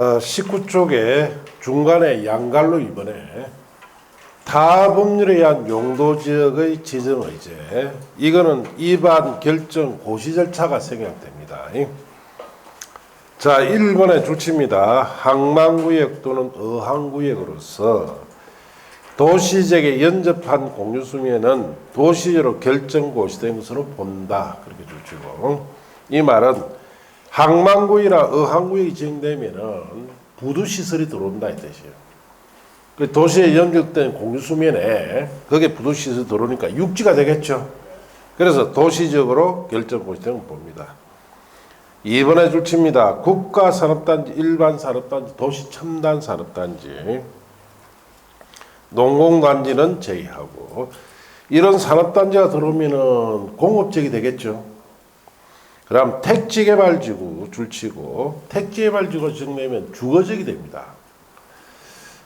19쪽에 중간에 양갈로 이번에 타법률에 의한 용도지역의 지정의제, 이거는 위반 결정 고시 절차가 생략됩니다. 자, 1번의 조치입니다. 항만구역 또는 어항구역으로서 도시지역에 연접한 공유수면은 도시지역으로 결정 고시된 것으로 본다. 그렇게 조치고, 이 말은 항만구역이나 어항구역이 지정되면은 부두시설이 들어온다 이 뜻이에요. 그 도시에 연결된 공유수면에 거기에 부두시설이 들어오니까 육지가 되겠죠. 그래서 도시적으로 결정 고시된 걸 봅니다. 2번의 줄치입니다. 국가산업단지, 일반산업단지, 도시첨단산업단지, 농공단지는 제외하고, 이런 산업단지가 들어오면은 공업지역이 되겠죠. 그럼 택지개발지구 줄치고, 택지개발지구 지정되면 주거지역이 됩니다.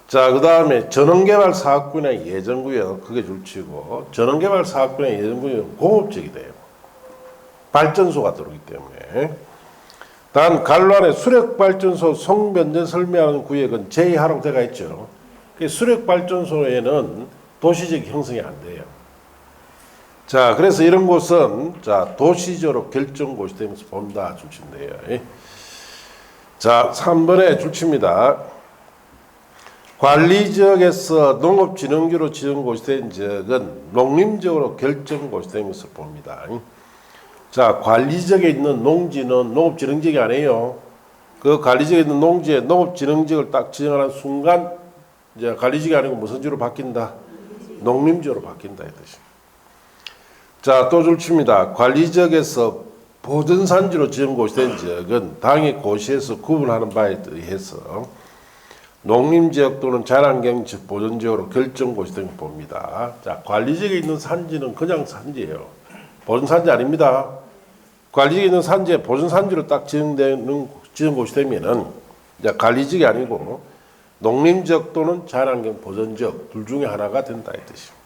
자, 그 다음에 전원개발사업구나 예전구역, 그게 줄치고, 전원개발사업구나 예전구역은 공업지역이 돼요. 발전소가 들어오기 때문에. 단 갈로 안에 수력발전소 송변전 설명하는 구역은 제외하라고 되어 있죠. 수력발전소에는 도시적 형성이 안 돼요. 자, 그래서 이런 곳은 자 도시적으로 결정 고시되면서 본다 줄치인데요. 자, 3번의 줄치입니다. 관리지역에서 농업진흥지로 지정 고시된 지역은 농림지역으로 결정 고시된 것을 봅니다. 자, 관리지역에 있는 농지는 농업진흥지역이 아니에요. 그 관리지역에 있는 농지에 농업진흥지역을 딱 지정하는 순간 이제 관리지역이 아니고 무슨 지로 바뀐다? 농림지역으로 바뀐다 이 뜻입니다. 자, 또 줄칩니다. 관리지역에서 보전산지로 지정 고시된 지역은 당의 고시에서 구분하는 바에 의해서 농림지역 또는 자연환경 보전지역으로 결정 고시된 걸 봅니다. 자, 관리지역에 있는 산지는 그냥 산지예요. 보전산지 아닙니다. 관리지역에 있는 산지에 보전산지로 딱 지정 고시되면은 관리지역이 아니고 농림지역 또는 자연환경 보전지역 둘 중에 하나가 된다 이 뜻입니다.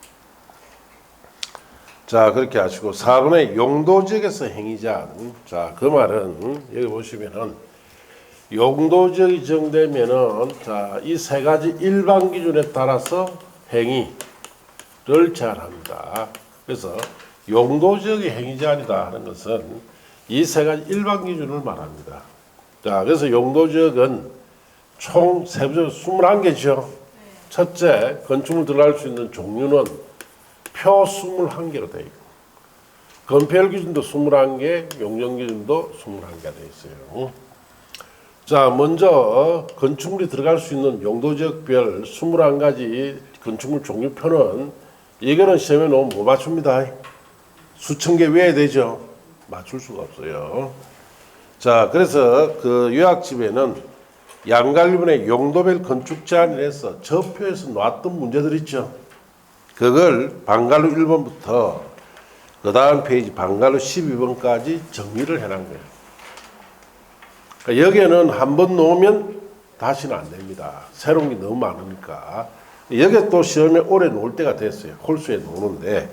자, 그렇게 하시고 4번의 용도지역에서 행위자는, 자, 그 말은 여기 보시면은 용도지역이 지정되면은 자, 이 세 가지 일반 기준에 따라서 행위를 제한합니다. 그래서 용도지역이 행위제한이다 하는 것은 이 세 가지 일반 기준을 말합니다. 자, 그래서 용도지역은 총 세부적으로 21개죠. 첫째, 건축물 들어갈 수 있는 종류는 표 21개로 되어 있고, 건폐율 기준도 21개, 용적 기준도 21개가 되어 있어요. 자, 먼저 건축물이 들어갈 수 있는 용도지역별 21가지 건축물 종류표는 이거는 시험에 놓으면 못 맞춥니다. 수천 개 외에 되죠. 맞출 수가 없어요. 자, 그래서 그 요약집에는 양갈리분의 용도별 건축 제한을 해서 저 표에서 놨던 문제들 있죠. 그걸 방갈로 1번부터 그 다음 페이지 방갈로 12번까지 정리를 해놓은 거예요. 그러니까 여기에는 한번 놓으면 다시는 안 됩니다. 새로운 게 너무 많으니까. 여기에 또 시험에 오래 놓을 때가 됐어요. 홀수에 놓는데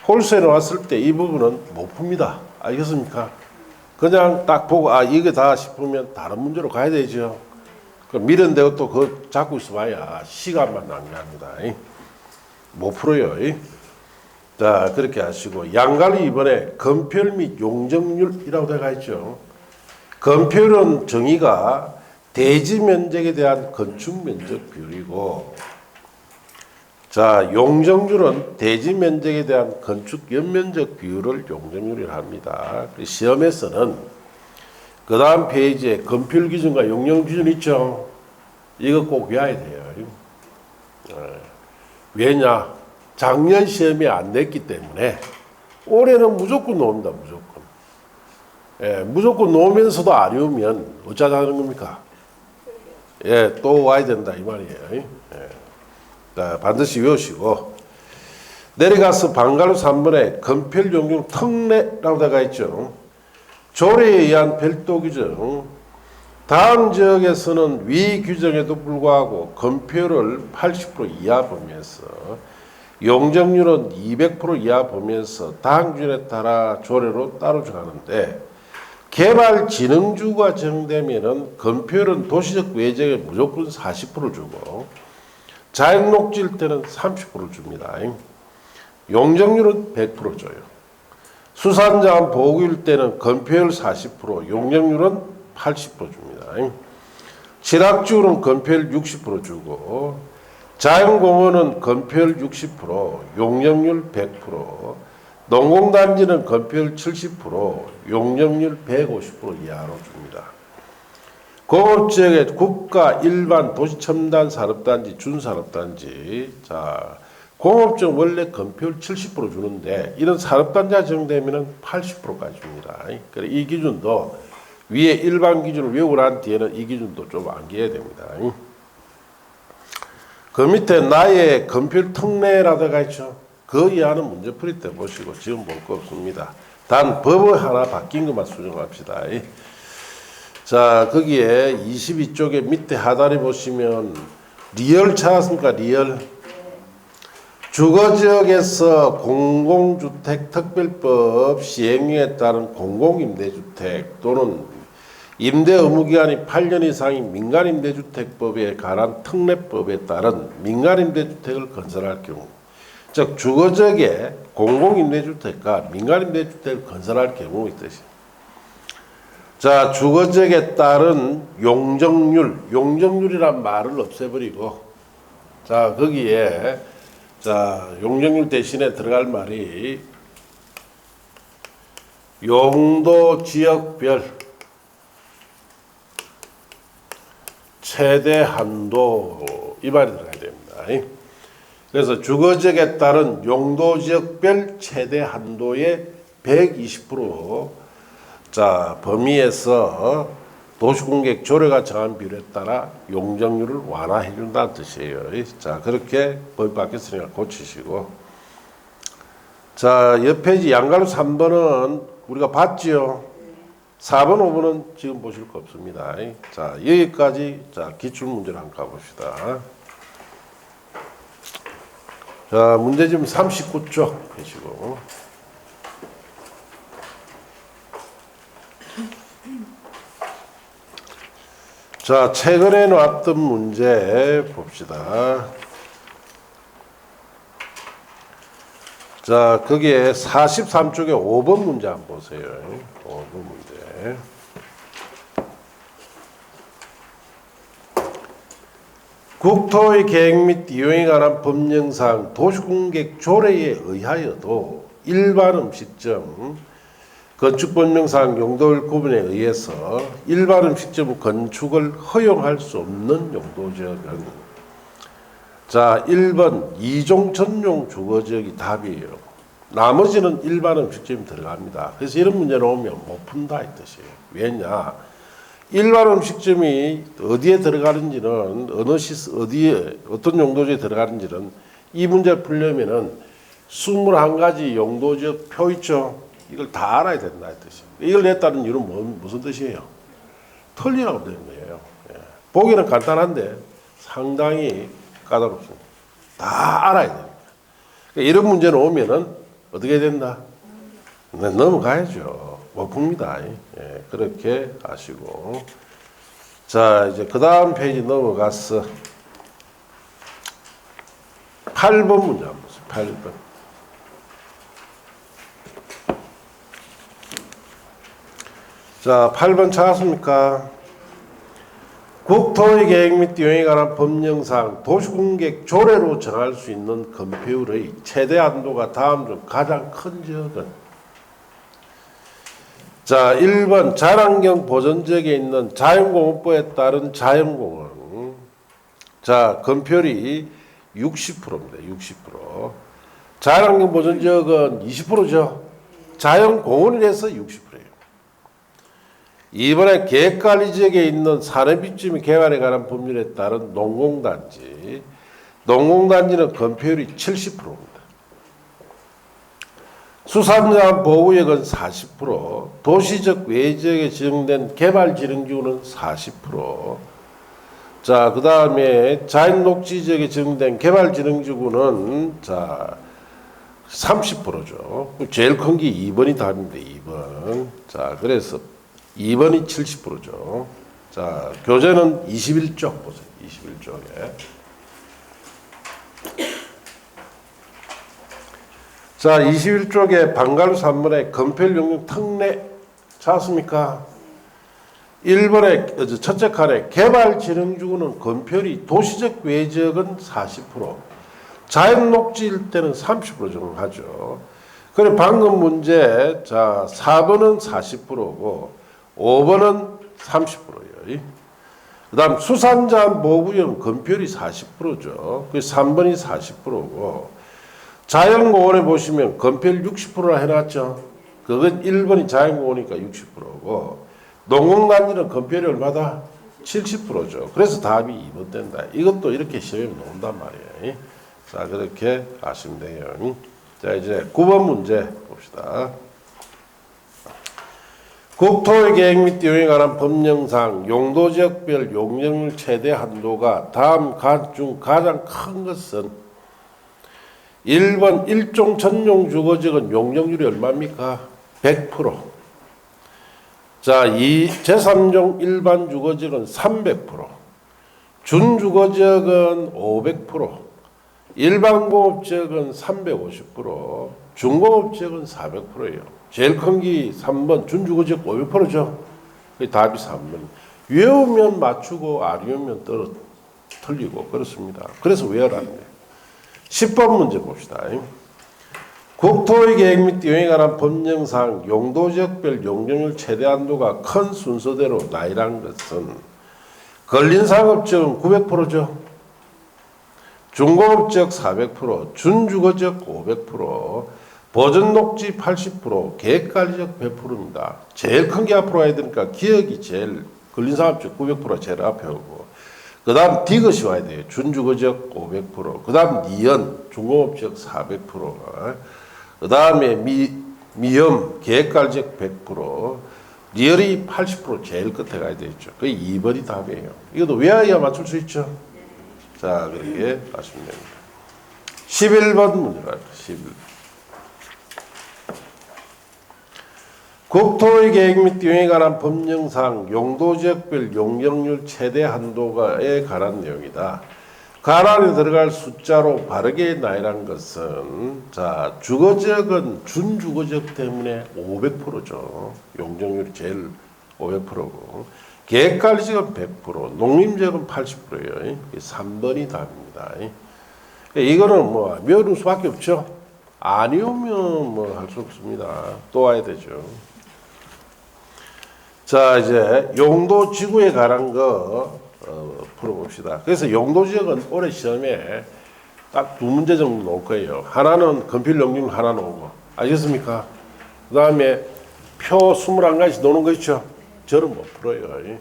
홀수에 놓았을 때 이 부분은 못 풉니다. 알겠습니까? 그냥 딱 보고 아 이게 다 싶으면 다른 문제로 가야 되죠. 그럼 미련되고 또 그거 잡고 있어봐야 시간만 낭비합니다. 못 풀어요. 자, 그렇게 하시고 양갈리 이번에 건폐율 및 용적률이라고 되어 있죠. 건폐율은 정의가 대지 면적에 대한 건축 면적 비율이고, 자, 용적률은 대지 면적에 대한 건축 연면적 비율을 용적률이라 합니다. 시험에서는 그 다음 페이지에 건폐율 기준과 용적 기준 있죠. 이거 꼭 외워야 돼요. 왜냐? 작년 시험에 안 냈기 때문에 올해는 무조건 놓습니다. 무조건. 예, 무조건 놓으면서도 안 외우면 어쩌자는 겁니까? 예, 또 와야 된다 이 말이에요. 예. 자, 반드시 외우시고 내려가서 방갈로 3번에 건폐율 용적 특례라고 되어 있죠. 조례에 의한 별도 규정. 다음 지역에서는 위 규정에도 불구하고 건폐율을 80% 이하 범위에서 용적률은 200% 이하 범위에서 다음 기준에 따라 조례로 따로 정하는데 개발진흥주가 정되면은 건폐율은 도시적 외적에 무조건 40% 주고 자연녹지일 때는 30% 줍니다. 용적률은 100% 줘요. 수산자원 보호구일 때는 건폐율 40%, 용적률은 80% 줍니다. 친학지구는 건폐율 60% 주고 자연공원은 건폐율 60%, 용적률 100%, 농공단지는 건폐율 70%, 용적률 150% 이하로 줍니다. 공업지역의 국가, 일반, 도시첨단 산업단지, 준산업단지. 자, 공업지역 원래 건폐율 70% 주는데 이런 산업단지가 정되면 80%까지 줍니다. 그래 이 기준도 위에 일반 기준을 외우고 난 뒤에는 이 기준도 좀 암기해야 됩니다. 그 밑에 나의 건폐율 특례라든가 있죠. 그 이하는 문제풀이 때 보시고 지금 볼 거 없습니다. 단 법을 하나 바뀐 것만 수정합시다. 자, 거기에 22쪽에 밑에 하단에 보시면 리얼 찾았습니까? 리얼. 주거지역에서 공공주택 특별법 시행령에 따른 공공임대주택 또는 임대 의무기간이 8년 이상인 민간임대주택법에 관한 특례법에 따른 민간임대주택을 건설할 경우, 즉 주거지역에 공공임대주택과 민간임대주택을 건설할 경우의 뜻이에요. 자, 주거지역에 따른 용적률이란 말을 없애버리고, 자, 거기에, 자, 용적률 대신에 들어갈 말이 용도 지역별 최대 한도, 이 말이 들어가야 됩니다. 그래서 주거지역에 따른 용도 지역별 최대 한도의 120% 자, 범위에서 도시공객 조례가 정한 비율에 따라 용적률을 완화해 준다는 뜻이에요. 자, 그렇게 법이 바뀌었으니까 고치시고. 자, 옆 페이지 양가로 3번은 우리가 봤지요. 4번, 5번은 지금 보실 거 없습니다. 자, 여기까지 자, 기출문제를 한번 가봅시다. 자, 문제집 39쪽 보시고. 자, 최근에 나왔던 문제 봅시다. 자, 거기에 43쪽에 5번 문제 한번 보세요. 5번 문제. 국토의 계획 및 이용에 관한 법령상 도시공객 조례에 의하여도 일반 음식점 건축법령상 용도별 구분에 의해서 일반 음식점 건축을 허용할 수 없는 용도지역은 자 1번 2종 전용 주거지역이 답이에요. 나머지는 일반 음식점이 들어갑니다. 그래서 이런 문제를 오면 못 푼다 이 뜻이에요. 왜냐? 일반 음식점이 어디에 들어가는지는 어디에 어떤 용도지에 들어가는지는 이 문제 풀려면은 21가지 용도지역 표 있죠. 이걸 다 알아야 된다 이 뜻이에요. 이걸 냈다는 이유는 무슨 뜻이에요? 틀리라고 되는 거예요. 예. 보기는 간단한데 상당히 까다롭습니다. 다 알아야 됩니다. 그러니까 이런 문제는 오면은 어떻게 된다? 넘어가야죠. 못 풉니다. 예. 그렇게 아시고. 자, 이제 그 다음 페이지 넘어가서 8번 문제 한번 보세요. 8번. 자, 8번 찾았습니까? 국토의 계획 및 이용에 관한 법령상 도시공객 조례로 정할 수 있는 건폐율의 최대 한도가 다음 중 가장 큰 지역은 자, 1번 자연환경 보전지역에 있는 자연공원법에 따른 자연공원 자, 건폐율이 60%입니다. 60%. 자연환경 보전지역은 20%죠. 자연공원이라서 60%예요. 이번에 계획관리지역에 있는 산업입지및 개발에 관한 법률에 따른 농공단지, 농공단지는 건폐율이 70%입니다. 수산자원 보호구역은 40%, 도시적 외지역에 지정된 개발진흥지구는 40%, 자, 그 다음에 자연녹지지역에 지정된 개발진흥지구는 자 30%죠. 제일 큰 게 2번이 답입니다. 2번. 자, 그래서 2번이 70%죠. 자, 교재는 21쪽 보세요. 21쪽에. 자, 21쪽에 방가루 3번에 건폐용역 특례 찾았습니까? 1번에 첫째 칸에 개발진흥주구는 건폐율이 도시적 외적은 40%, 자연녹지일 때는 30% 정도 하죠. 그래 방금 문제 자 4번은 40%고 5번은 30%예요. 그 다음 수산자원 보호구역은 건폐율이 40%죠. 그 3번이 40%고 자연공원에 보시면 건폐율 60%라 해놨죠. 그건 1번이 자연공원이니까 60%고 농공단지는 건폐율이 얼마다? 70%죠. 그래서 답이 2번 된다. 이것도 이렇게 시험에 나온단 말이에요. 자, 그렇게 아시면 돼요. 자, 이제 9번 문제 봅시다. 국토의 계획 및 이용에 관한 법령상 용도지역별 용적률 최대 한도가 다음 중 가장 큰 것은 1번 일종 전용 주거지역은 용적률이 얼마입니까? 100%. 자, 제3종 일반 주거지역은 300%, 준주거지역은 500%, 일반공업지역은 350%, 중공업지역은 400%예요. 제일 큰 게 3번 준주거지역 500%죠. 그 답이 3번. 외우면 맞추고 안 외우면 틀리고 그렇습니다. 그래서 외우라는 거예요. 10번 문제 봅시다. 국토의 계획 및 이용에 관한 법령상 용도지역별 용적률 최대 한도가 큰 순서대로 나열한 것은 근린상업지역은 900%죠. 중공업지역 400%, 준주거지역 500%, 보전녹지 80%, 계획관리지역 100%입니다. 제일 큰 게 앞으로 와야 되니까 기억이 제일 근린상업지역 900% 제일 앞에 오고 그 다음 디귿이 와야 돼요. 준주거지역 500%, 그 다음 니은 중공업지역 400%, 그 다음에 미염 계획관리지역 100%, 리얼이 80% 제일 끝에 가야 되겠죠. 그게 2번이 답이에요. 이것도 외워야 맞출 수 있죠. 자, 그렇게 하시면 됩니다. 11번 문제가 11. 국토의 계획 및 이용에 관한 법령상 용도지역별 용적률 최대 한도에 관한 내용이다. 가란에 들어갈 숫자로 바르게 나열한 것은 자 주거지역은 준주거지역 때문에 500%죠. 용적률이 제일 500%고 계획관리지역은 100%, 농림지역은 80%예요. 3번이 답입니다. 이거는 뭐 외우는 수밖에 없죠. 안 외우면 뭐 할 수 없습니다. 또 와야 되죠. 자, 이제 용도지구에 관한 거 풀어봅시다. 그래서 용도지역은 올해 시험에 딱 두 문제 정도 놓을 거예요. 하나는 건필용률 하나 놓고 알겠습니까? 그 다음에 표 21가지 놓는 거 있죠? 저는 못 풀어요. 예.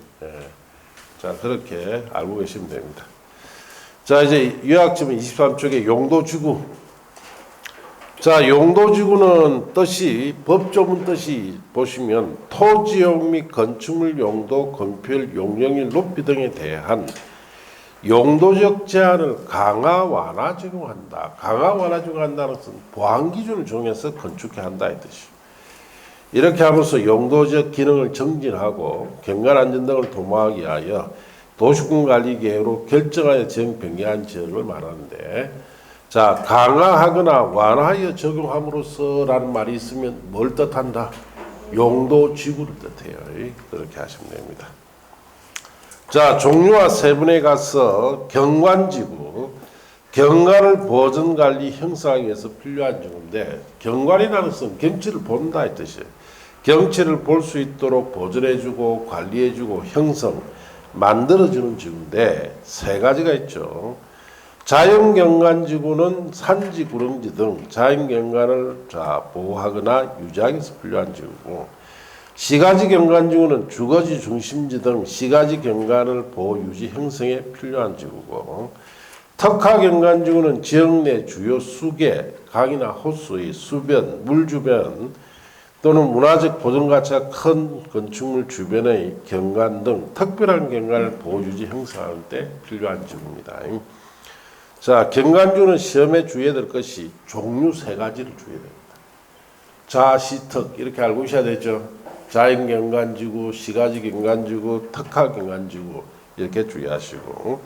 자, 그렇게 알고 계시면 됩니다. 자, 이제 요약지문 23쪽에 용도지구. 자, 용도지구는 뜻이 법조문 뜻이 보시면 토지용 및 건축물 용도, 건폐율, 용적률 높이 등에 대한 용도적 제한을 강화 완화 적용한다. 강화 완화 적용한다는 것은 보안 기준을 정해서 건축해야 한다 이 뜻이. 이렇게 하면서 용도적 기능을 정진하고 경관 안전 등을 도모하기 위하여 도시군 관리 계획으로 결정하여 지역 변경한 지역을 말하는데. 자, 강화하거나 완화하여 적용함으로써라는 말이 있으면 뭘 뜻한다? 용도지구를 뜻해요. 그렇게 하시면 됩니다. 자, 종류와 세분에 가서 경관지구, 경관을 보존관리 형성하기 위해서 필요한 지구인데 경관이라는 것은 경치를 본다 이 뜻이에요. 경치를 볼 수 있도록 보존해주고 관리해주고 형성, 만들어주는 지구인데 세 가지가 있죠. 자연경관지구는 산지, 구릉지 등 자연경관을 보호하거나 유지하기 위해서 필요한 지구고 시가지경관지구는 주거지 중심지 등 시가지경관을 보호, 유지, 형성에 필요한 지구고 특화경관지구는 지역 내 주요 수계, 강이나 호수의 수변, 물 주변 또는 문화적 보존가치가 큰 건축물 주변의 경관 등 특별한 경관을 보호, 유지, 형성하는 데 필요한 지구입니다. 자, 경관지구는 시험에 주의해야 될 것이 종류 세 가지를 주의해야 됩니다. 자시특 이렇게 알고 있어야 되죠. 자연경관지구, 시가지경관지구, 특화경관지구 이렇게 주의하시고,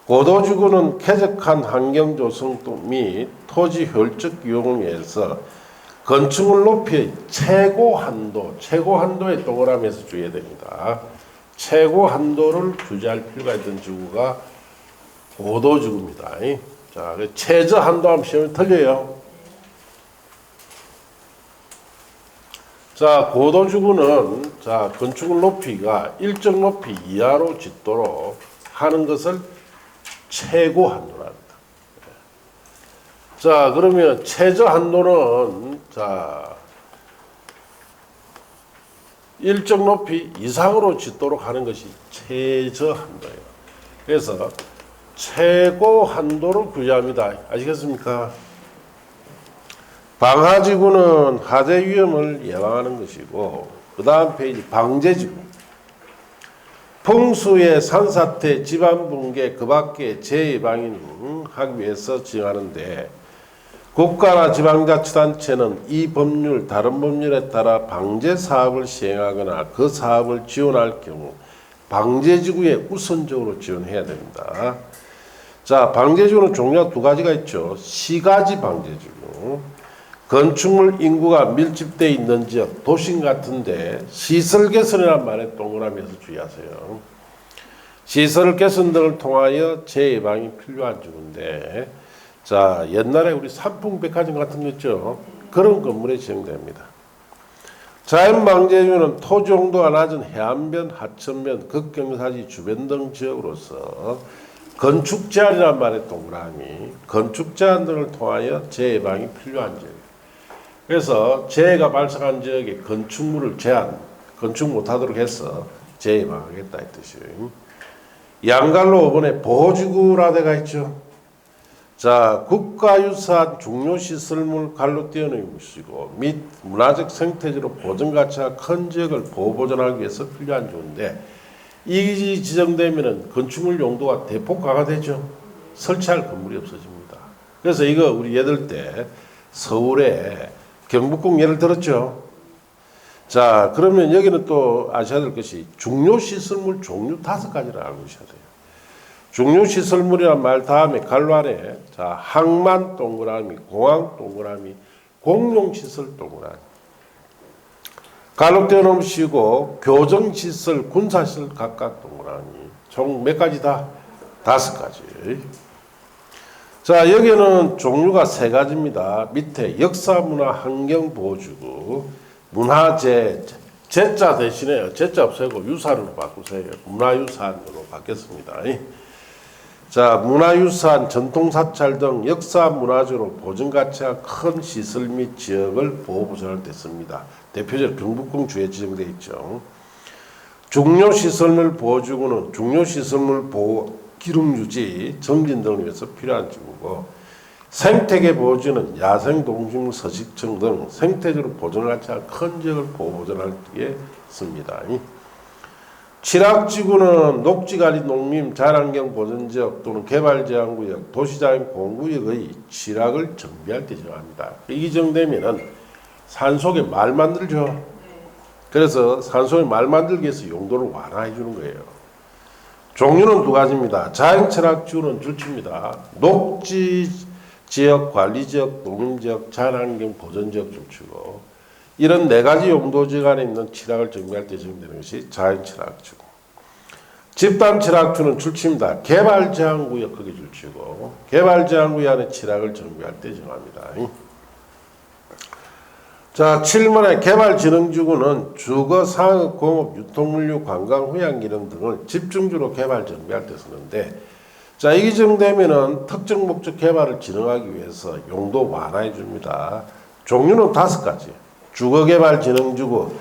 고도지구는 쾌적한 환경 조성 및 토지 효율적 이용을 위해서 건축물 높이의 최고 한도의 동그라미에서 주의해야 됩니다. 최고 한도를 규제할 필요가 있던 지구가 고도지구입니다. 자, 최저 한도하면 시험이 틀려요. 자, 고도지구는 자, 건축물 높이가 일정 높이 이하로 짓도록 하는 것을 최고 한도로 합니다. 자, 그러면 최저 한도는 자, 일정 높이 이상으로 짓도록 하는 것이 최저 한도예요. 그래서 최고 한도를 규제합니다. 아시겠습니까? 방화지구는 화재 위험을 예방하는 것이고, 그 다음 페이지 방제지구. 풍수의 산사태, 집안붕괴, 그 밖에 재예방하기 위해서 지정하는데, 국가나 지방자치단체는 이 법률, 다른 법률에 따라 방제 사업을 시행하거나 그 사업을 지원할 경우 방제지구에 우선적으로 지원해야 됩니다. 자, 방제지구는 종류가 두 가지가 있죠. 시가지 방제지구. 건축물 인구가 밀집되어 있는 지역, 도심 같은데 시설 개선이란 말에 동그라미에서 주의하세요. 시설 개선 등을 통하여 재예방이 필요한 지구인데, 자, 옛날에 우리 삼풍백화점 같은 거 있죠. 그런 건물에 지정됩니다. 자연방제지구는 토지 용도가 낮은 해안변, 하천변, 극경사지 주변 등 지역으로서 건축 제한이란 말의 동그라미, 건축 제한 등을 통하여 재예방이 필요한 지역. 그래서 재해가 발생한 지역에 건축물을 건축 못하도록 해서 재예방하겠다 이 뜻이에요. 양갈로 5번에 보호지구라 되어 있죠. 자, 국가유산 중요시설물 갈로 띄어놓은 것이고 및 문화적 생태적으로 보존가치가 큰 지역을 보호보존하기 위해서 필요한 지구인데, 이 지정되면 건축물 용도가 대폭 강화되죠. 설치할 건물이 없어집니다. 그래서 이거 우리 예들 때 서울에 경북궁 예를 들었죠. 자, 그러면 여기는 또 아셔야 될 것이 중요시설물 종류 5가지를 알고 계셔야 돼요. 중요시설물이란 말 다음에 갈로 안에 자, 항만 동그라미, 공항 동그라미, 공용시설 동그라미. 갈로 떼어놓으시고 교정시설, 군사시설 각각 동그라미. 총 몇 가지다? 5가지. 자, 여기는 종류가 3가지입니다. 밑에 역사문화 환경보호지구, 문화재, 제자 대신에 제자 없애고 유산으로 바꾸세요. 문화유산으로 바뀌었습니다. 자, 문화유산, 전통사찰 등 역사문화적으로 보존가치가 큰 시설 및 지역을 보호보존할 때 씁니다. 대표적으로 경북궁 주에 지정되어 있죠. 중요시설물 보호지구는 중요시설물 보호, 기록유지, 정진 등을 위해서 필요한 지구고, 생태계 보호지구는 야생동식물 서식청 등 생태적으로 보존가치가 큰 지역을 보호보존하기에 씁니다. 칠학지구는 녹지관리 농림 자연환경 보존지역 또는 개발제한구역, 도시자연 공구역의 칠학을 정비할 때 지정합니다. 이 정되면은 산속에 말 만들죠. 그래서 산속에 말 만들기 위해서 용도를 완화해 주는 거예요. 종류는 2가지입니다. 자연철학지구는 줄칩니다. 녹지지역, 관리지역, 농림지역, 자연환경 보존지역 줄치고, 이런 4가지 용도지역 안에 있는 칠학을 정비할 때 정되는 것이 자연칠학지구. 집단칠학지구는 줄칩니다. 개발제한구역 거기 줄치고, 개발제한구역 안에 칠학을 정비할 때 정합니다. 자, 7번의 개발진흥지구는 주거, 상업, 공업, 유통물류, 관광, 휴양기능 등을 집중적으로 개발 정비할 때 쓰는데, 자, 이게 정되면은 특정 목적 개발을 진행하기 위해서 용도 완화해 줍니다. 종류는 5가지. 주거개발진흥지구,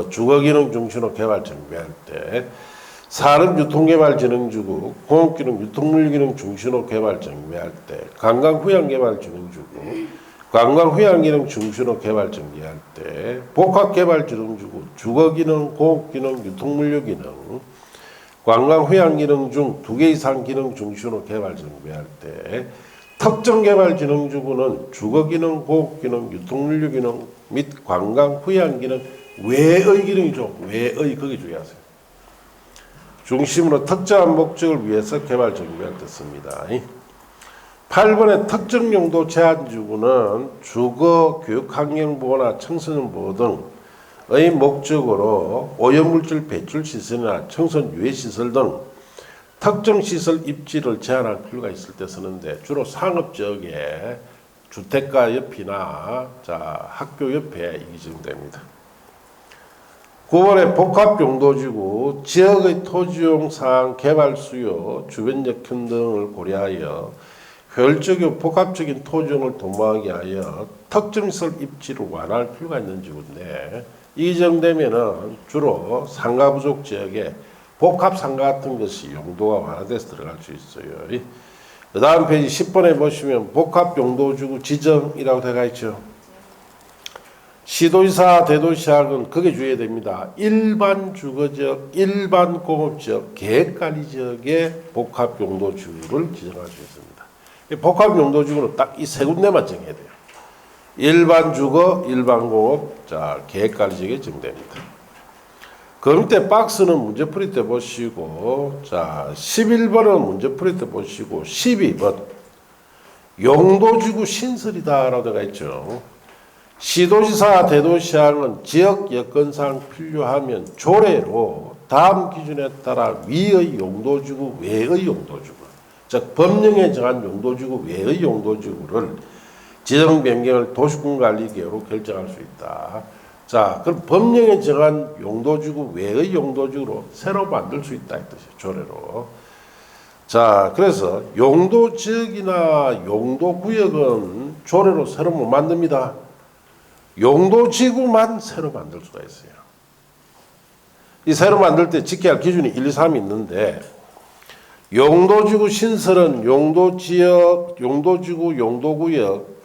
주거기능 중심으로 개발 정비할 때, 산업유통개발진흥지구, 공업기능, 유통물류기능 중심으로 개발 정비할 때, 관광휴양개발진흥지구, 관광휴양기능 중심으로 개발 정비할 때, 복합개발진흥지구, 주거기능, 공업기능, 유통물류기능, 관광휴양기능 중 2개 이상 기능 중심으로 개발 정비할 때, 특정개발진흥지구는 주거기능, 공업기능, 유통물류기능 및 관광휴양기능 외의 기능이죠. 외의 거기 주의하세요. 중심으로 특정한 목적을 위해서 개발 정비할 뜻입니다. 8번의 특정 용도 제한지구는 주거, 교육환경보호나 청소년 보호 등의 목적으로 오염물질 배출 시설이나 청소년 유해 시설 등 특정 시설 입지를 제한할 필요가 있을 때 쓰는데 주로 상업지역에 주택가 옆이나 학교 옆에 이기정됩니다. 9번의 복합용도지구 지역의 토지용 사항, 개발 수요, 주변 여건 등을 고려하여 효율적이고 복합적인 토지용을 도모하게 하여 특정 시설 입지를 완화할 필요가 있는 지구인데 이 정되면은 주로 상가 부족 지역에 복합 상가 같은 것이 용도가 완화돼서 들어갈 수 있어요. 그 다음 페이지 10번에 보시면 복합용도지구 지정이라고 되어 있죠. 시도지사, 대도시장은 거기에 주의해야 됩니다. 일반 주거지역, 일반 공업지역, 계획관리지역의 복합용도지구를 지정할 수 있습니다. 복합용도지구는 딱 이 세 군데만 정해야 돼요. 일반 주거, 일반 공업, 계획관리지역에 정됩니다. 그 밑에 박스는 문제풀이 때 보시고, 11번은 문제풀이 때 보시고, 12번. 용도지구 신설이다라고 되어 있죠. 시도지사, 대도시장은 지역 여건상 필요하면 조례로 다음 기준에 따라 위의 용도지구, 외의 용도지구, 즉 법령에 정한 용도지구, 외의 용도지구를 지정 변경을 도시군관리계획으로 결정할 수 있다. 그럼 법령에 정한 용도지구, 외의 용도지구로 새로 만들 수 있다 이 뜻이에요. 조례로. 그래서 용도지역이나 용도구역은 조례로 새로 못 만듭니다. 용도지구만 새로 만들 수가 있어요. 이 새로 만들 때 지켜야 할 기준이 1, 2, 3이 있는데 용도지구 신설은 용도지역, 용도지구, 용도구역,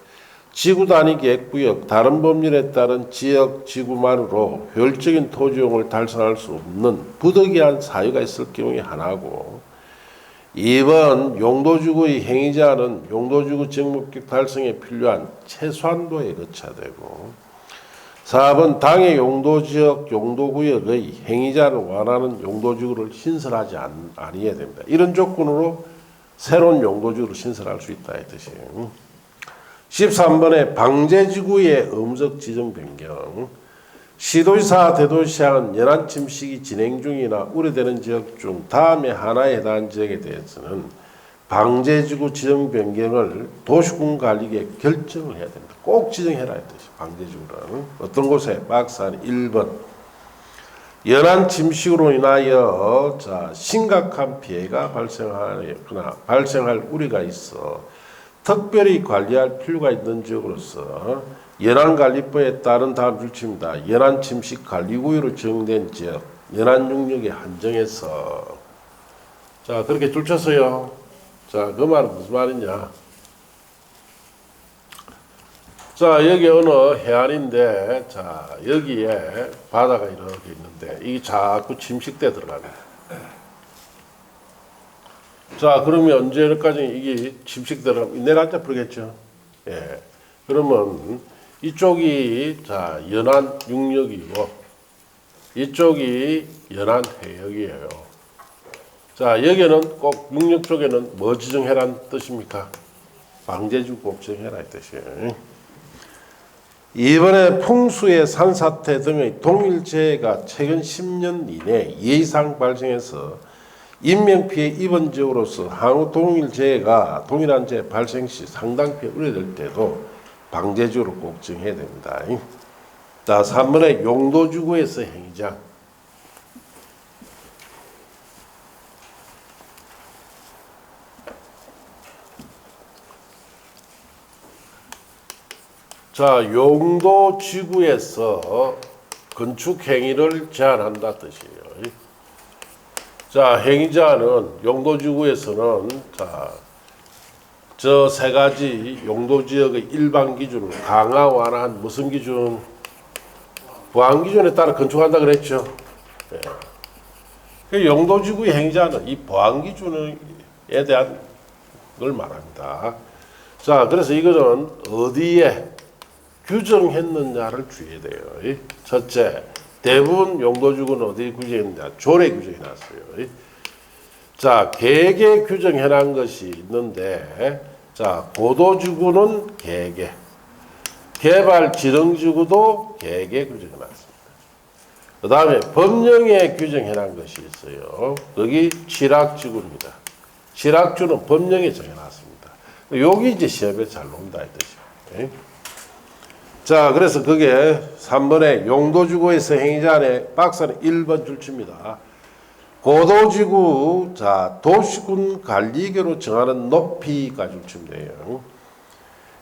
지구단위 계획구역, 다른 법률에 따른 지역, 지구만으로 효율적인 토지용을 달성할 수 없는 부득이한 사유가 있을 경우에 하나고 2번 용도지구의 행위자는 용도지구 지역 목적 달성에 필요한 최소한도에 거쳐되고 4번 당해 용도지역, 용도구역의 행위자를 원하는 용도지구를 신설하지 아니해야 됩니다. 이런 조건으로 새로운 용도지구를 신설할 수 있다 이 뜻이에요. 13번에 방제지구의 음적 지정 변경. 시도지사, 대도시장은 연안침 시기 진행 중이나 우려되는 지역 중 다음에 하나에 해당하는 지역에 대해서는 방제지구 지정 변경을 도시군관리계획 결정을 해야 됩니다. 꼭 지정해라 했듯이 방제지구는 어떤 곳에 박스한 1번 연안 침식으로 인하여 심각한 피해가 발생할 우려가 있어 특별히 관리할 필요가 있는 지역으로서 연안관리법에 따른 다음 줄치입니다. 연안 침식 관리구역으로 지정된 지역 연안 용역에 한정해서 그렇게 줄쳤어요. 그 말은 무슨 말이냐? 여기 어느 해안인데, 여기에 바다가 이렇게 있는데, 이게 자꾸 침식돼 들어갑니다. 그러면 언제까지 이게 침식되면 내려앉아 버리겠죠? 예. 그러면 이쪽이, 연안 육역이고, 이쪽이 연안 해역이에요. 여기는 꼭 육역 쪽에는 뭐 지정해라는 뜻입니까? 방제지구 꼭 지정해라 이 뜻이에요. 이번에 풍수의 산사태 등의 동일재해가 최근 10년 이내 예의상 발생해서 인명피해 입은 지역으로서 향후 동일재해가 동일한 재해 발생 시 상당 피해 우려될 때도 방제지구로 꼭 지정해야 됩니다. 3번에 용도지구에서 행위자. 용도지구에서 건축행위를 제한한다 뜻이에요. 행위자는 용도지구에서는 저 세 가지 용도지역의 일반 기준을 강화 완화한 무슨 기준? 보안기준에 따라 건축한다 그랬죠. 예. 용도지구의 행위자는 이 보안기준에 대한 걸 말합니다. 그래서 이거는 어디에 규정했느냐를 주의해야 돼요. 첫째, 대부분 용도지구는 어디 규정했냐? 조례 규정해놨어요. 자, 계획에 규정해놓은 것이 있는데, 자, 고도지구는 계획에, 개발지능지구도 계획에 규정해놨습니다. 그 다음에 법령에 규정해놓은 것이 있어요. 여기 취락지구입니다. 취락주는 법령에 정해놨습니다. 여기 이제 시험에 잘 나온다 이 뜻이에요. 자, 그래서 그게 3번에 용도지구에서 행위자의 박스는 1번 줄칩니다. 고도지구, 자, 도시군 관리계로 정하는 높이가 줄칩니다.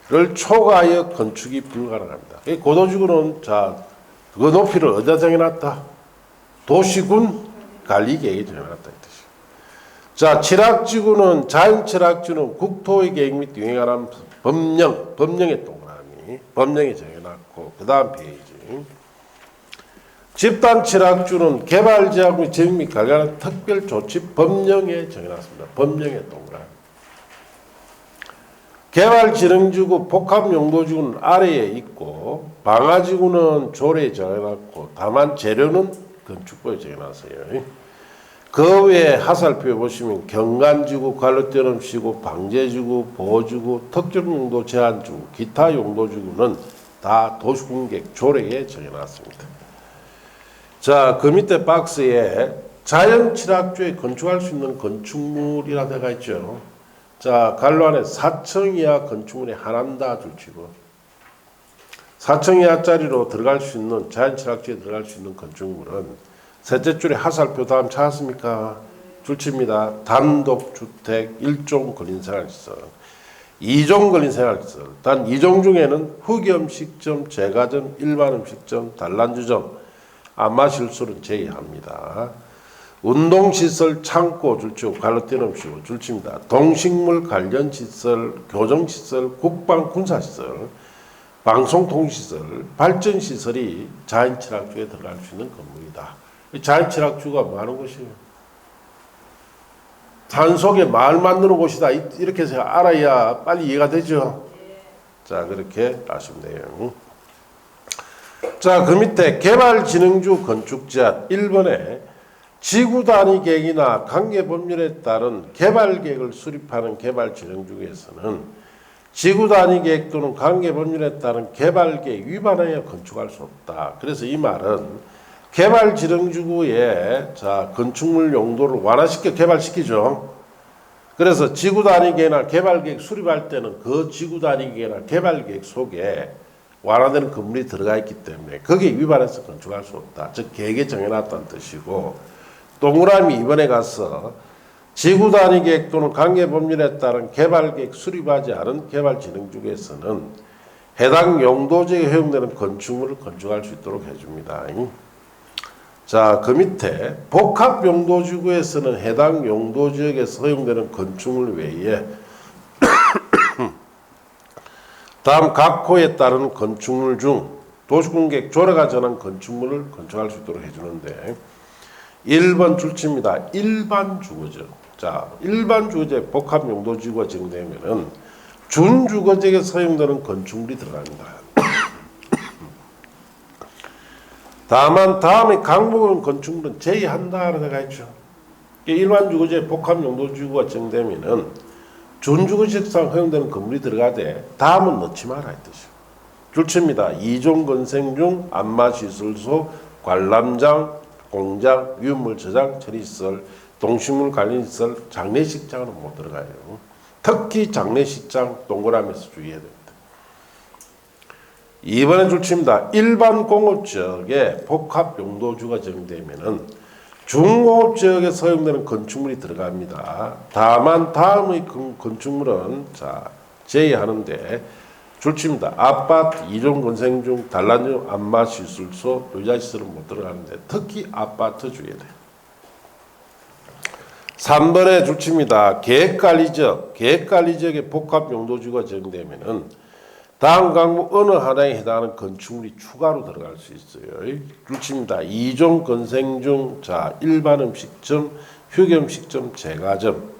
를 초과하여 건축이 불가능합니다. 고도지구는, 자, 그 높이를 어디다 정해놨다? 도시군 관리계획에 정해놨다 이 뜻이에요. 자, 취락지구는, 자연취락지구는 국토의 계획 및 유행에 관한 법령의 동그라미, 법령에 정해놨고, 그 다음 페이지. 집단취락주는 개발지역 및 재정 및 관련한 특별조치 법령에 정해놨습니다. 법령의 동그라미. 개발지능지구, 복합용도지구는 아래에 있고, 방화지구는 조례에 정해놨고, 다만 재료는 건축부에 정해놨어요. 그 외에 하살표에 보시면 경관지구, 관로떼럼시구, 방제지구, 보호지구, 특정용도 제한지구, 기타 용도지구는 다 도시군계획 조례에 정해놨습니다. 자, 그 밑에 박스에 자연취락주에 건축할 수 있는 건축물이라 되어 있죠. 자, 갈로 안에 4층 이하 건축물이 하나다 줄치고 4층 이하짜리로 들어갈 수 있는 자연취락지에 들어갈 수 있는 건축물은 셋째 줄에 하살표 다음 찾았습니까? 줄칩니다. 단독주택 1종 근린생활시설 2종 근린생활시설 단 2종 중에는 흑염식점, 제과점, 일반음식점, 단란주점, 안마실술은 제외합니다. 운동시설, 창고 줄치고 갈로떼럼시고 줄칩니다. 동식물 관련시설, 교정시설, 국방 군사시설, 방송통시설, 발전시설이 자연취락주에 들어갈 수 있는 건물이다. 자연취락주가 뭐 하는 곳이에요? 산속에 마을 만드는 곳이다. 이렇게 해서 알아야 빨리 이해가 되죠. 자, 그렇게 아시면 돼요. 자, 그 밑에 개발지능주 건축제한 1번에 지구단위 계획이나 관계법률에 따른 개발계획을 수립하는 개발지능주에서는 지구단위 계획 또는 관계법률에 따른 개발계획 위반하여 건축할 수 없다. 그래서 이 말은 개발지능주구의, 자, 건축물 용도를 완화시켜 개발시키죠. 그래서 지구단위 계획이나 개발계획 수립할 때는 그 지구단위 계획이나 개발계획 속에 완화되는 건물이 들어가 있기 때문에 거기에 위반해서 건축할 수 없다. 즉 계획에 정해놨다는 뜻이고, 동그라미 2번에 가서 지구단위 계획 또는 관계법률에 따른 개발계획 수립하지 않은 개발진흥주에서는 해당 용도지역에 허용되는 건축물을 건축할 수 있도록 해줍니다. 자, 그 밑에 복합용도지구에서는 해당 용도지역에서 허용되는 건축물 외에 다음 각 호에 따른 건축물 중 도시군계획 조례가 정한 건축물을 건축할 수 있도록 해주는데 1번 줄칩니다. 일반 주거지역. 자, 일반 주거지역 복합용도지구가 정되면은 준주거지역에서 허용되는 건축물이 들어갑니다. 다만 다음에 강목은 건축물은 제외한다라고 되어 있죠. 일반 주거지역 복합용도지구가 정되면은 준주거지역상 허용되는 건물이 들어가되 다음은 넣지 마라 이 뜻이요. 줄칩니다. 2종 건생 중 안마시설소, 관람장, 공장, 유물 저장, 처리시설, 동식물 관리시설, 장례식장은 못 들어가요. 특히 장례식장 동그라미에서 주의해야 됩니다. 2번에 줄칩니다. 일반 공업지역에 복합용도주가 정되면은 중공업지역에서 허용되는 건축물이 들어갑니다. 다만 다음의 건축물은, 자, 제외하는데 줄칩니다. 아파트, 2종 건생 중 단란중, 안마시술소, 의자시설은 못 들어가는데 특히 아파트 주의해야 돼요. 3번에 줄칩니다. 계획관리지역, 계획관리지역에 복합용도지구가 정되면은 다음 강목 어느 하나에 해당하는 건축물이 추가로 들어갈 수 있어요. 줄칩니다. 2종 건생 중, 자, 일반음식점, 휴게음식점, 제과점,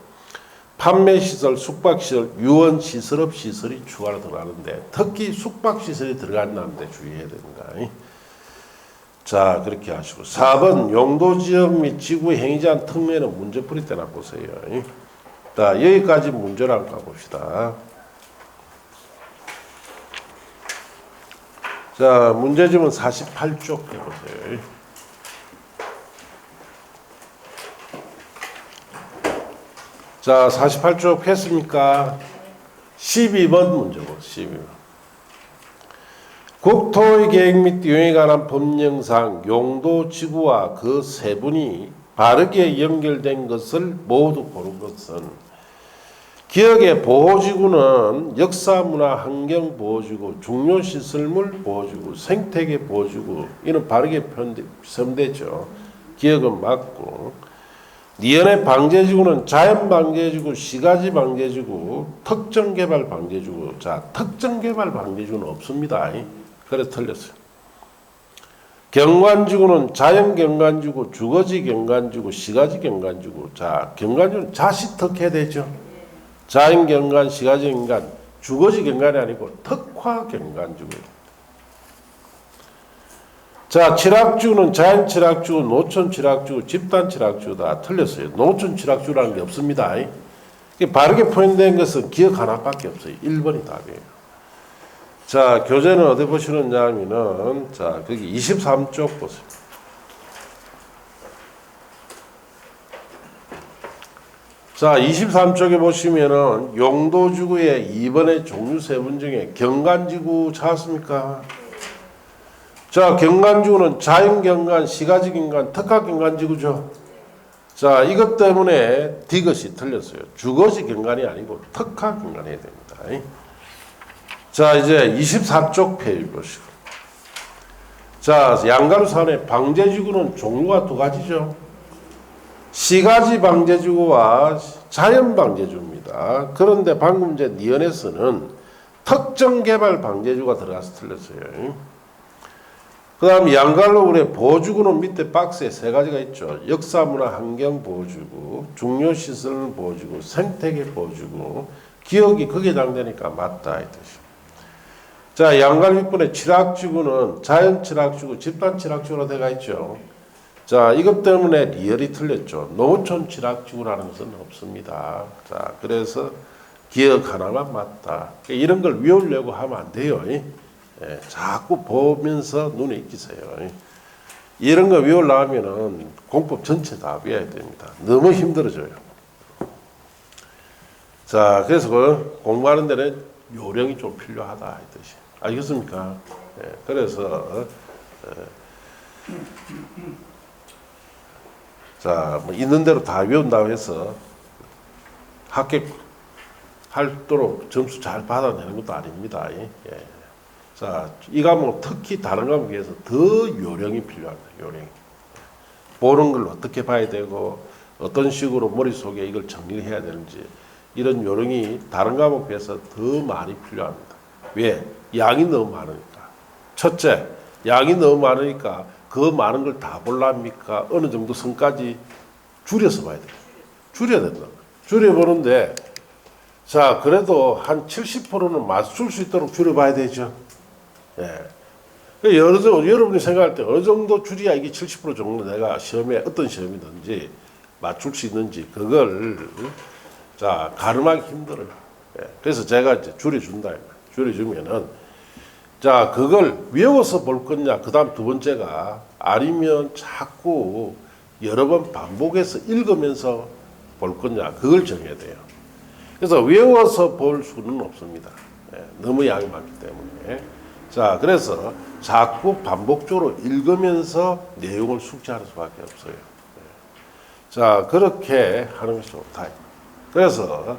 판매시설, 숙박시설, 유언시설업 시설이 추가로 들어가는데 특히 숙박시설이 들어간다는데 주의해야 됩니다. 자, 그렇게 하시고 4번 용도지역 및 지구 행위자한 특례는 문제풀이 때나 보세요. 자, 여기까지 문제를 한번 가봅시다. 자, 문제집은 48쪽 해보세요. 자, 48쪽 했습니까? 12번 문제고, 12번. 국토의 계획 및 이용에 관한 법령상 용도 지구와 그 세분이 바르게 연결된 것을 모두 고른 것은 기억의 보호지구는 역사, 문화, 환경 보호지구, 중요시설물 보호지구, 생태계 보호지구 이는 바르게 표현되죠. 기억은 맞고 니은의 방제지구는 자연방제지구, 시가지방제지구, 특정개발방제지구. 자, 특정개발방제지구는 없습니다. 그래서 틀렸어요. 경관지구는 자연경관지구, 주거지경관지구, 시가지경관지구. 자, 경관지구는 자시특해야 되죠. 자연경관, 시가지경관, 주거지경관이 아니고 특화경관지구예요. 자, 칠학지구는 자연칠학지구, 노천칠학지구, 집단칠학지구 다 틀렸어요. 노천칠학지구라는 게 없습니다. 바르게 표현된 것은 기억 하나밖에 없어요. 1번이 답이에요. 자, 교재는 어디 보시느냐 하면은, 자, 거기 23쪽 보세요. 자, 23쪽에 보시면은 용도지구의 2번의 종류 세분 중에 경관지구 찾았습니까? 자, 경관지구는 자연경관, 시가지경관, 특화경관지구죠. 자, 이것 때문에 D것이 틀렸어요. 주거지경관이 아니고 특화경관이 해야 됩니다. 자, 이제 24쪽 페이지 보시고. 자, 양가루산의 방제지구는 종류가 두 가지죠. 시가지 방제지구와 자연 방제지구입니다. 그런데 방금 제 니은에서는 특정 개발 방제지구가 들어가서 틀렸어요. 그 다음 양갈로울의 보호지구는 밑에 박스에 세 가지가 있죠. 역사, 문화, 환경 보호지구, 중요시설 보호지구, 생태계 보호지구. 기억이 거기에 해당되니까 맞다 이 뜻이죠. 자, 양갈 윗번에 칠학지구는 자연칠학지구, 집단칠학지구로 되어 있죠. 자, 이것 때문에 리얼이 틀렸죠. 노천칠학지구라는 것은 없습니다. 자, 그래서 기억 하나만 맞다. 이런 걸 외우려고 하면 안 돼요. 예, 자꾸 보면서 눈에 익히세요. 이런 거 외우려면은 공법 전체 다 외워야 됩니다. 너무 힘들어져요. 자, 그래서 공부하는 데는 요령이 좀 필요하다 이 뜻이. 알겠습니까? 예, 그래서 자, 뭐 있는 대로 다 외운다고 해서 합격하도록 점수 잘 받아내는 것도 아닙니다. 예. 자, 이 과목 특히 다른 과목에 비해서 더 요령이 필요합니다. 요령이. 보는 걸 어떻게 봐야 되고 어떤 식으로 머릿속에 이걸 정리를 해야 되는지 이런 요령이 다른 과목에 비해서 더 많이 필요합니다. 왜? 양이 너무 많으니까. 첫째, 양이 너무 많으니까 그 많은 걸 다 볼랍니까? 어느 정도 선까지 줄여서 봐야 돼요. 줄여야 된다. 줄여보는데, 자, 그래도 한 70%는 맞출 수 있도록 줄여봐야 되죠. 예. 여러분이 생각할 때 어느 정도 줄여야 이게 70% 정도 내가 시험에, 어떤 시험이든지 맞출 수 있는지, 그걸, 자, 가늠하기 힘들어요. 예. 그래서 제가 이제 줄여준다. 줄여주면은, 자, 그걸 외워서 볼 거냐, 그 다음 두 번째가 아니면 자꾸 여러 번 반복해서 읽으면서 볼 거냐, 그걸 정해야 돼요. 그래서 외워서 볼 수는 없습니다. 예, 너무 양이 많기 때문에. 자, 그래서 자꾸 반복적으로 읽으면서 내용을 숙지하는 수밖에 없어요. 예. 자, 그렇게 하는 것이 좋다. 그래서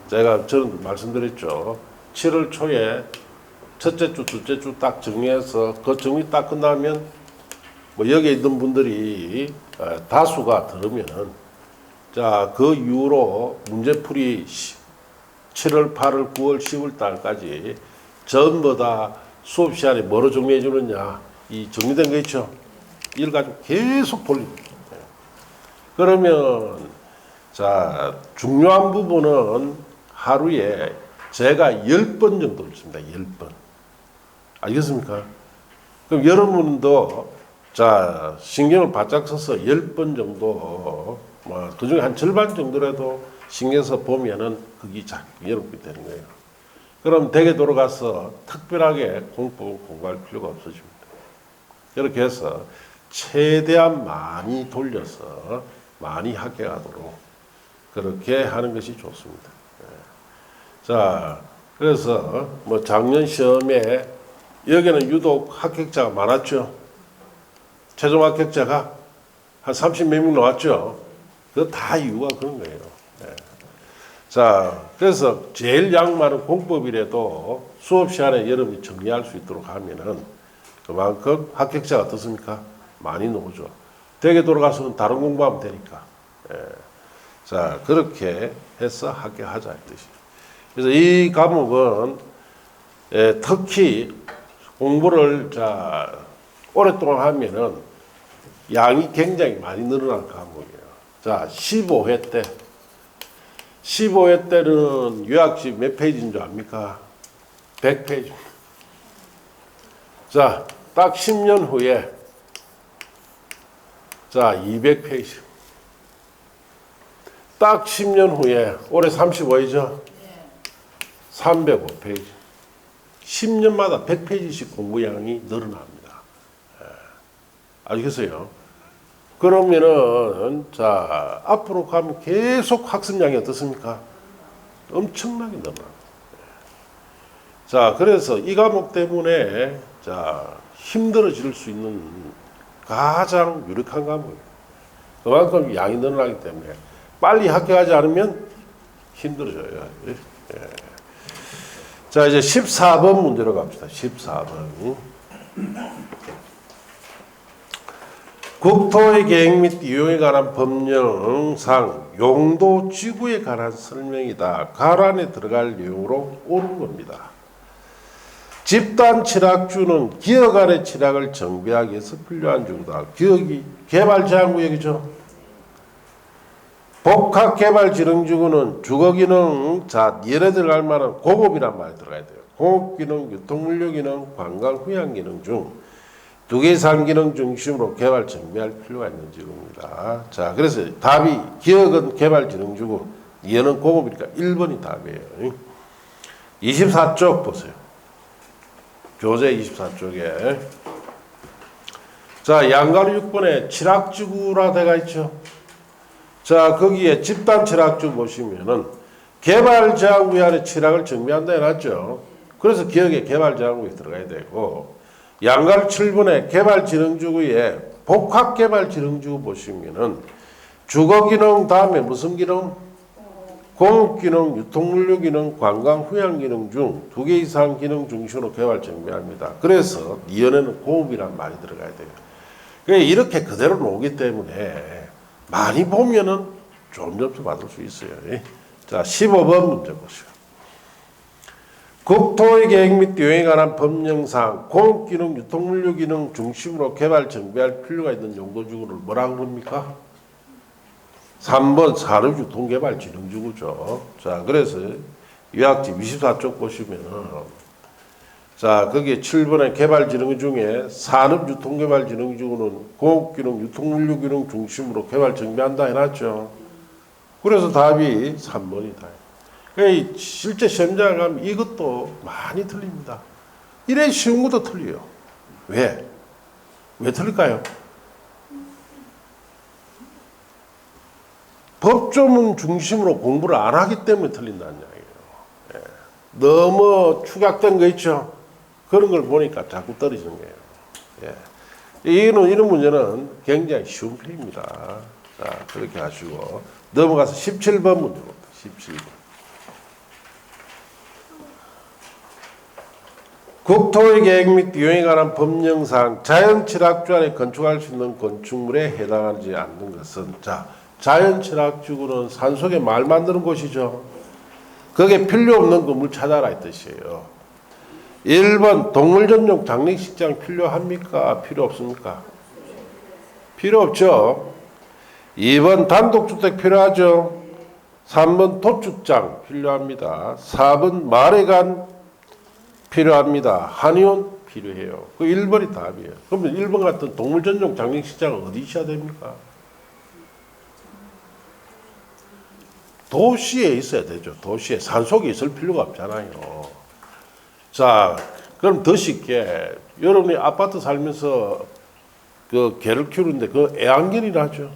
저는 말씀드렸죠. 7월 초에 첫째 주, 둘째 주 딱 정리해서 그 정리 딱 끝나면 뭐 여기에 있는 분들이 다수가 들으면 자, 그 이후로 문제풀이 7월, 8월, 9월, 10월 달까지 전부 다 수업 시간에 뭐로 정리해 주느냐. 이 정리된 거 있죠. 이걸 가지고 계속 돌립니다. 그러면 자, 중요한 부분은 하루에 제가 10번 정도 있습니다. 10번. 알겠습니까? 그럼 여러분도 자, 신경을 바짝 써서 10번 정도, 그중에 한 절반 정도라도 신경 써 보면은 그게 여러분이 되는 거예요. 그럼 댁에 돌아가서 특별하게 공법을 공부할 필요가 없어집니다. 이렇게 해서 최대한 많이 돌려서 많이 합격하도록 그렇게 하는 것이 좋습니다. 자, 그래서 뭐 작년 시험에 여기는 유독 합격자가 많았죠. 최종 합격자가 한 30몇 명 나왔죠. 그 다 이유가 그런 거예요. 자, 그래서 제일 양 많은 공법이라도 수업 시간에 여러분이 정리할 수 있도록 하면은 그만큼 합격자가 어떻습니까? 많이 나오죠. 댁에 돌아가서는 다른 공부하면 되니까. 자, 그렇게 해서 합격하자 이 뜻이에요. 그래서 이 과목은 특히 공부를 오랫동안 하면은 양이 굉장히 많이 늘어난 과목이에요. 자, 15회 때는 요약집 몇 페이지인 줄 압니까? 100페이지. 자, 딱 10년 후에 200페이지. 딱 10년 후에 올해 35이죠? 305페이지. 10년마다 100페이지씩 공부량이 늘어납니다. 아시겠어요? 그러면은 앞으로 가면 계속 학습량이 어떻습니까? 엄청나게 늘어납니다. 자, 그래서 이 과목 때문에 힘들어질 수 있는 가장 유력한 과목이에요. 그만큼 양이 늘어나기 때문에 빨리 합격하지 않으면 힘들어져요. 자, 이제 14번 문제로 갑시다. 14번. 국토의 계획 및 이용에 관한 법령상 용도 지구에 관한 설명이다. 가란에 들어갈 내용으로 옳은 겁니다. 집단 칠학주는 기억 아래 칠학을 정비하기 위해서 필요한 주구다. 기억이 개발제한구역이죠. 복합개발지능지구는 주거기능, 예를 들어갈 만한 공업이란 말이 들어가야 돼요. 공업기능, 유통물류기능, 관광휴양기능 중 두 개 이상 기능 중심으로 개발 정비할 필요가 있는 지구입니다. 자, 그래서 답이 기억은 개발지능지구, 얘는 공업이니까 1번이 답이에요. 24쪽 보세요. 교재 24쪽에. 자, 양가루 6번에 칠학지구라 되어 있죠. 자, 거기에 집단 칠학주 보시면은 개발제한구역 안에 칠학을 정비한다 해놨죠. 그래서 기억에 개발제한구역이 들어가야 되고, 양가루 7번에 개발지능지구에 복합개발지능지구 보시면은 주거기능 다음에 무슨 기능? 공업기능, 유통물류기능, 관광휴양기능 중 두 개 이상 기능 중심으로 개발 정비합니다. 그래서 이연에는 공업이란 말이 들어가야 돼요. 그러니까 이렇게 그대로 나오기 때문에 많이 보면은 좋은 점수 받을 수 있어요. 자, 15번 문제 보시죠. 국토의 계획 및 이용에 관한 법령상 공업기능, 유통물류기능 중심으로 개발 정비할 필요가 있는 용도지구를 뭐라고 합니까? 3번 산업유통개발진흥지구죠. 자, 그래서 요약집 24쪽 보시면은 거기에 7번의 개발지능 중에 산업유통개발진흥지구는 공업기능, 유통물류기능 중심으로 개발 정비한다 해놨죠. 그래서 답이 3번이다. 그러니까 실제 시험장에 가면 이것도 많이 틀립니다. 이래 쉬운 것도 틀려요. 왜? 왜 틀릴까요? 법조문 중심으로 공부를 안 하기 때문에 틀린다는 이야기예요. 너무 축약된 거 있죠? 그런 걸 보니까 자꾸 떨어지는 거예요. 이런 문제는 굉장히 쉬운 편입니다. 자, 그렇게 하시고 넘어가서 17번 문제입니다. 17번. 국토의 계획 및 이용에 관한 법령상 자연칠학주 안에 건축할 수 있는 건축물에 해당하지 않는 것은 자연칠학지구는 산속에 말 만드는 곳이죠. 거기에 필요 없는 건물 찾아라 이 뜻이에요. 1번 동물 전용 장례식장 필요합니까? 필요 없습니까? 필요 없죠. 2번 단독주택 필요하죠. 3번 도축장 필요합니다. 4번 마을회관 필요합니다. 한의원 필요해요. 그 1번이 답이에요. 그러면 1번 같은 동물 전용 장례식장은 어디 있어야 됩니까? 도시에 있어야 되죠. 도시에 산속에 있을 필요가 없잖아요. 자, 그럼 더 쉽게 여러분이 아파트 살면서 그 개를 키우는데 그 애완견이라죠.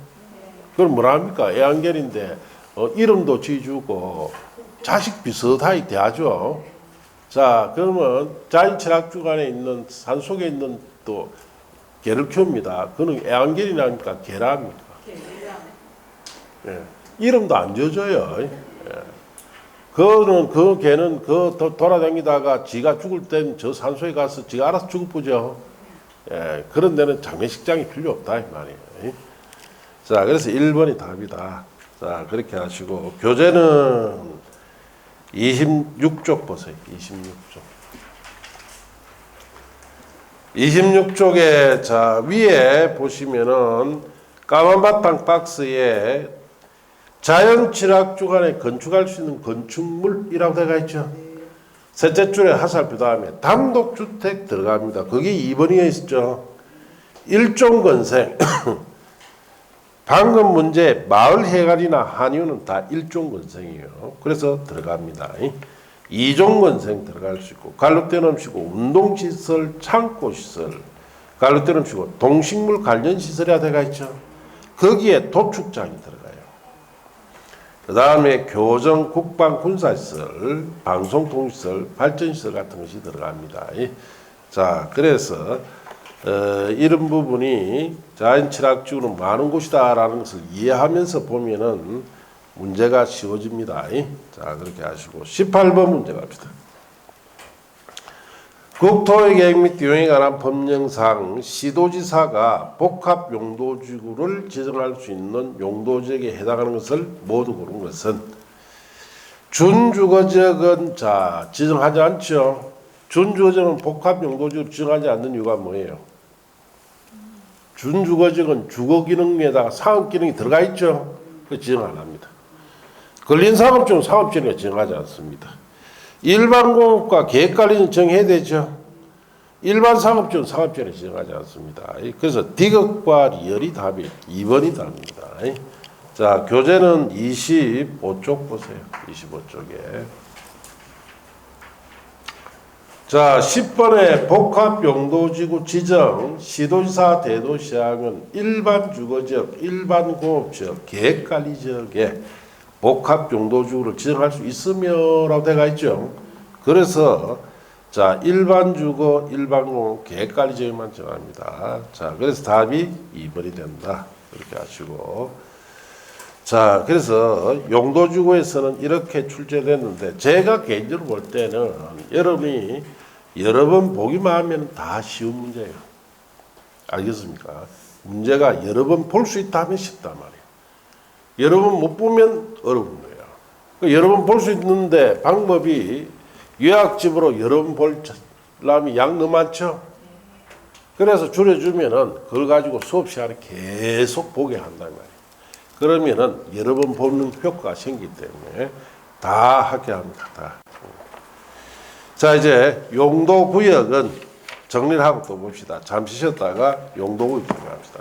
그럼 뭐라 합니까? 애완견인데 이름도 지어주고 자식 비슷하게 대하죠. 자, 그러면 자연철학주간에 있는 산속에 있는 또 개를 키웁니다. 그는 애완견이라니까 개랍니까? 예. 이름도 안 지어줘요. 예. 그 개는 돌아다니다가 지가 죽을 땐 저 산소에 가서 지가 알아서 죽어보죠. 예. 그런 데는 장례식장이 필요 없다 이 말이에요. 자, 그래서 1번이 답이다. 자, 그렇게 하시고 교재는 26쪽 보세요. 26쪽에 자 위에 보시면은 까만 바탕 박스에 자연취락 주간에 건축할 수 있는 건축물이라고 되어 있죠. 셋째 줄에 하살표 다음에 단독주택 들어갑니다. 거기 2번이에 있죠. 일종건생. 방금 문제 마을 해갈이나 한의원은 다 일종건생이에요. 그래서 들어갑니다. 이종건생 들어갈 수 있고 갈록대 넘치고 운동시설, 창고시설, 갈록대 넘치고 동식물 관련시설이 되어 있죠. 거기에 도축장이 들어가요. 그 다음에 교정, 국방, 군사시설, 방송통시설, 발전시설 같은 것이 들어갑니다. 자, 그래서 이런 부분이 자연철학지구는 많은 곳이다라는 것을 이해하면서 보면은 문제가 쉬워집니다. 자, 그렇게 하시고 18번 문제 갑시다. 국토의 계획 및 이용에 관한 법령상 시도지사가 복합 용도지구를 지정할 수 있는 용도지역에 해당하는 것을 모두 고른 것은 준주거지역은 자 지정하지 않죠. 준주거지역은 복합 용도지구를 지정하지 않는 이유가 뭐예요? 준주거지역은 주거기능에다가 상업기능이 들어가 있죠. 그 지정 안 합니다. 근린상업지역은 상업지역에 지정하지 않습니다. 일반공업과 계획관리는 정해야 되죠. 일반 상업지역은 상업지역에 지정하지 않습니다. 그래서 디귿과 리얼이 답이 2번이 답입니다. 자, 교재는 25쪽 보세요. 25쪽에. 자, 10번에 복합용도지구 지정, 시도지사, 대도시장은 일반 주거지역, 일반 공업지역, 계획관리지역에 복합용도지구를 지정할 수 있으며라고 되어 있죠. 그래서 자 일반 주거, 일반 공업, 계획관리지역만 정합니다. 자, 그래서 답이 2번이 된다. 이렇게 하시고 자, 그래서 용도지구에서는 이렇게 출제됐는데 제가 개인적으로 볼 때는 여러분이 여러 번 보기만 하면 다 쉬운 문제예요. 알겠습니까? 문제가 여러 번 볼 수 있다 하면 쉽단 말이에요. 여러 번 못 보면 어려운 거예요. 여러 번 볼 수 있는데 방법이 요약집으로 여러 번 보려면 양 너무 많죠. 그래서 줄여주면은 그걸 가지고 수업 시간에 계속 보게 한단 말이에요. 그러면은 여러 번 보는 효과가 생기기 때문에 다 하게 합니다. 다. 자, 이제 용도구역은 정리를 하고 또 봅시다. 잠시 쉬었다가 용도구역 정리합시다.